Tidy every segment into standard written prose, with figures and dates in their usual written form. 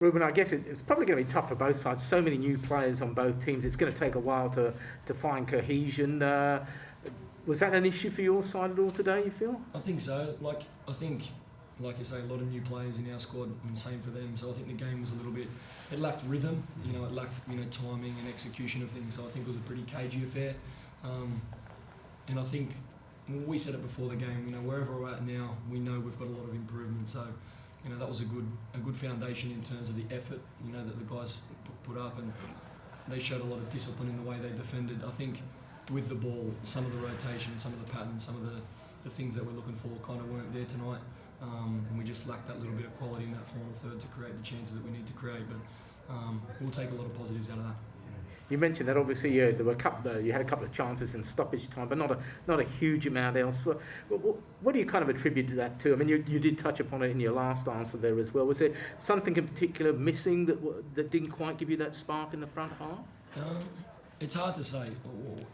Ruben, I guess it's probably going to be tough for both sides. So many new players on both teams. It's going to take a while to find cohesion. Was that an issue for your side at all today, you feel? I think so. Like you say, a lot of new players in our squad, and same for them. So I think the game was a little bit, it lacked rhythm. It lacked timing and execution of things. So I think it was a pretty cagey affair. And I think we said it before the game. Wherever we're at now, we know we've got a lot of improvement. So that was a good foundation in terms of the effort that the guys put up, and they showed a lot of discipline in the way they defended. I think with the ball, some of the rotation, some of the patterns, some of the things that we're looking for kind of weren't there tonight, and we just lacked that little bit of quality in that final third to create the chances that we need to create. But we'll take a lot of positives out of that. You mentioned that obviously you had a couple of chances in stoppage time, but not a huge amount else. What do you kind of attribute that to? I mean, you did touch upon it in your last answer there as well. Was there something in particular missing that didn't quite give you that spark in the front half? It's hard to say.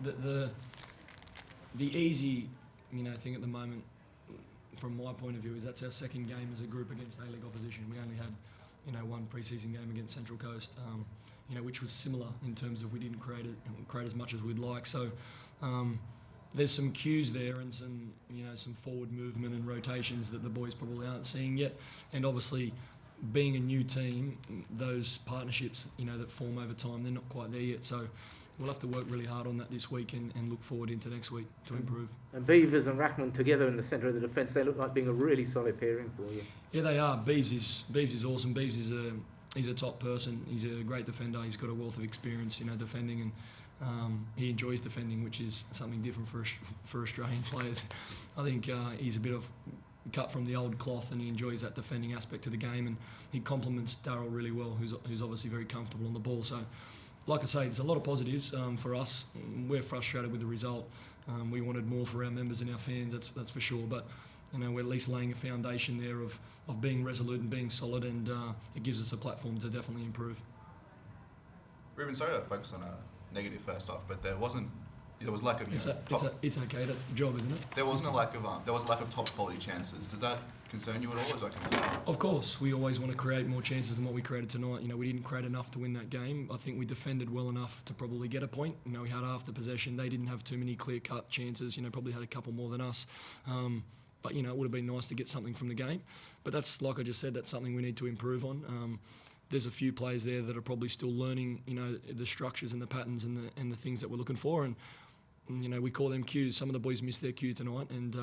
The easy thing at the moment, from my point of view, is that's our second game as a group against A-League opposition. We only had one pre-season game against Central Coast. Which was similar in terms of we didn't create as much as we'd like. So there's some cues there and some forward movement and rotations that the boys probably aren't seeing yet. And obviously, being a new team, those partnerships that form over time, they're not quite there yet. So we'll have to work really hard on that this week and look forward into next week to improve. And Beavers and Rachmann together in the centre of the defence, they look like being a really solid pairing for you. Yeah, they are. Beavs is awesome. Beavs is he's a top person. He's a great defender. He's got a wealth of experience, defending, and he enjoys defending, which is something different for Australian players. I think he's a bit of cut from the old cloth, and he enjoys that defending aspect of the game, and he complements Darryl really well, who's obviously very comfortable on the ball. So, like I say, there's a lot of positives for us. We're frustrated with the result. We wanted more for our members and our fans, that's for sure. But we're at least laying a foundation there of being resolute and being solid, and it gives us a platform to definitely improve. Ruben, sorry to focus on a negative first off, but there was lack of. It's okay. That's the job, isn't it? There was a lack of top quality chances. Does that concern you at all? Or is that concern? Of course, we always want to create more chances than what we created tonight. We didn't create enough to win that game. I think we defended well enough to probably get a point. We had half the possession. They didn't have too many clear-cut chances. Probably had a couple more than us. But it would have been nice to get something from the game. But that's, like I just said, that's something we need to improve on. There's a few players there that are probably still learning, the structures and the patterns and the things that we're looking for. And we call them cues. Some of the boys missed their cue tonight, and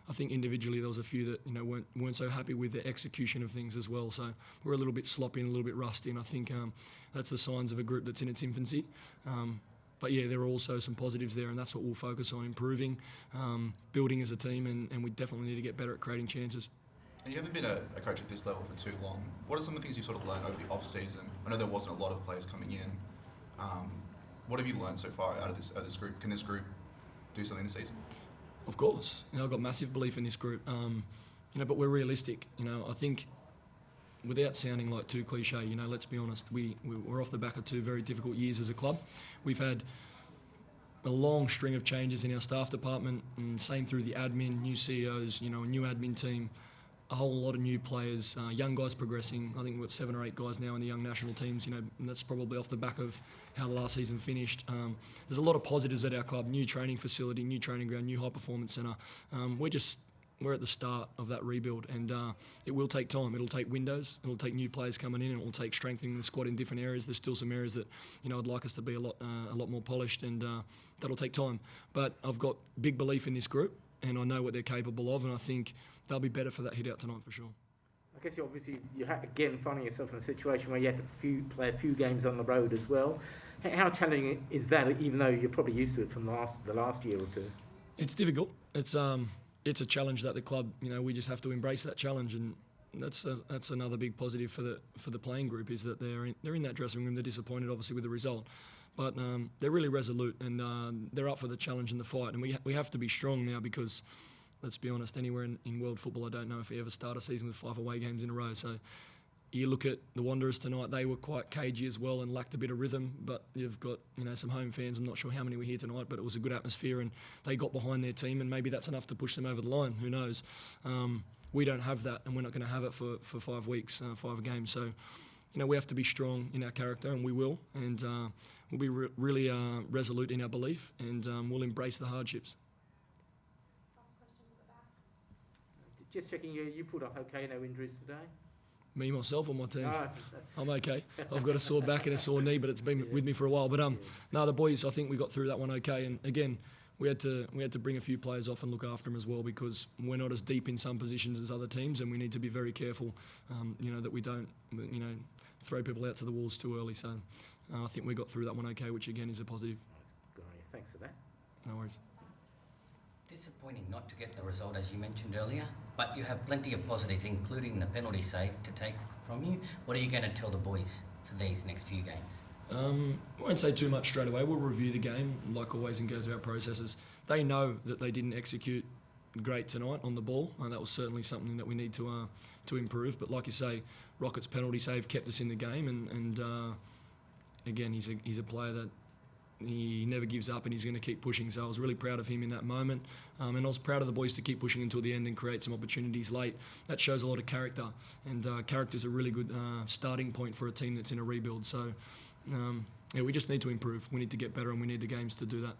I think individually there was a few that weren't so happy with the execution of things as well. So we're a little bit sloppy and a little bit rusty, and I think that's the signs of a group that's in its infancy. But yeah, there are also some positives there, and that's what we'll focus on, improving, building as a team, and we definitely need to get better at creating chances. And you haven't been a coach at this level for too long. What are some of the things you sort of learned over the off-season? I know there wasn't a lot of players coming in. What have you learned so far out of this group? Can this group do something this season? Of course. I've got massive belief in this group. But we're realistic. I think, without sounding like too cliche, let's be honest, we're off the back of 2 very difficult years as a club. We've had a long string of changes in our staff department, and same through the admin, new CEOs, a new admin team, a whole lot of new players, young guys progressing. I think we've got 7 or 8 guys now in the young national teams, and that's probably off the back of how the last season finished. There's a lot of positives at our club, new training facility, new training ground, new high performance centre. We're at the start of that rebuild, and it will take time. It'll take windows, it'll take new players coming in, and it will take strengthening the squad in different areas. There's still some areas that I'd like us to be a lot more polished, and that'll take time. But I've got big belief in this group, and I know what they're capable of, and I think they'll be better for that hit out tonight for sure. I guess you had again finding yourself in a situation where you had to play a few games on the road as well. How challenging is that, even though you're probably used to it from the last year or two? It's difficult. It's a challenge that the club, we just have to embrace that challenge, and that's another big positive for the playing group, is that they're in that dressing room. They're disappointed, obviously, with the result, but they're really resolute, and they're up for the challenge and the fight. And we have to be strong now, because, let's be honest, anywhere in world football, I don't know if we ever start a season with 5 away games in a row. So you look at the Wanderers tonight; they were quite cagey as well and lacked a bit of rhythm. But you've got some home fans. I'm not sure how many were here tonight, but it was a good atmosphere, and they got behind their team, and maybe that's enough to push them over the line. Who knows? We don't have that, and we're not going to have it for 5 weeks, 5 games. So we have to be strong in our character, and we will, and we'll be really resolute in our belief, and we'll embrace the hardships. Last questions at the back. Just checking, you pulled up okay, no injuries today? Me, myself, or my team? Ah, I'm okay. I've got a sore back and a sore knee, but it's been with me for a while. But no, the boys, I think we got through that one okay. And again, we had to bring a few players off and look after them as well, because we're not as deep in some positions as other teams, and we need to be very careful, that we don't, throw people out to the walls too early. So I think we got through that one okay, which again is a positive. good on you. Thanks for that. No worries. Disappointing not to get the result, as you mentioned earlier, but you have plenty of positives, including the penalty save, to take from you. What are you going to tell the boys for these next few games? I won't say too much straight away. We'll review the game, like always, and go through our processes. They know that they didn't execute great tonight on the ball. That was certainly something that we need to improve. But like you say, Rocket's penalty save kept us in the game, and again, he's a player that he never gives up, and he's going to keep pushing. So I was really proud of him in that moment, and I was proud of the boys to keep pushing until the end and create some opportunities late. That shows a lot of character, and character's a really good starting point for a team that's in a rebuild. So we just need to improve. We need to get better, and we need the games to do that.